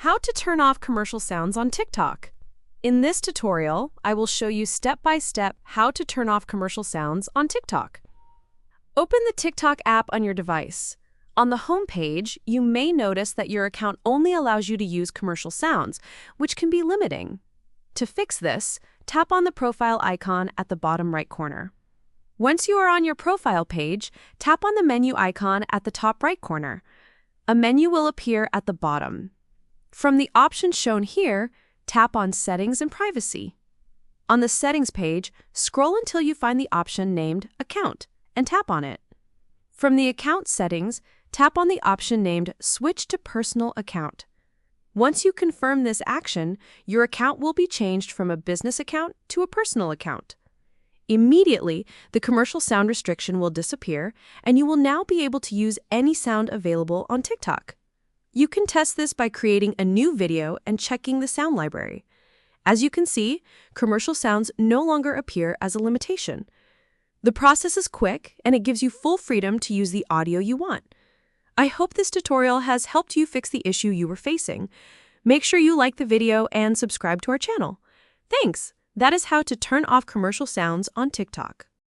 How to turn off commercial sounds on TikTok. In this tutorial, I will show you step-by-step how to turn off commercial sounds on TikTok. Open the TikTok app on your device. On the home page, you may notice that your account only allows you to use commercial sounds, which can be limiting. To fix this, tap on the profile icon at the bottom right corner. Once you are on your profile page, tap on the menu icon at the top right corner. A menu will appear at the bottom. From the options shown here, tap on Settings and Privacy. On the Settings page, scroll until you find the option named Account and tap on it. From the Account settings, tap on the option named Switch to Personal Account. Once you confirm this action, your account will be changed from a business account to a personal account. Immediately, the commercial sound restriction will disappear, and you will now be able to use any sound available on TikTok. You can test this by creating a new video and checking the sound library. As you can see, commercial sounds no longer appear as a limitation. The process is quick, and it gives you full freedom to use the audio you want. I hope this tutorial has helped you fix the issue you were facing. Make sure you like the video and subscribe to our channel. Thanks! That is how to turn off commercial sounds on TikTok.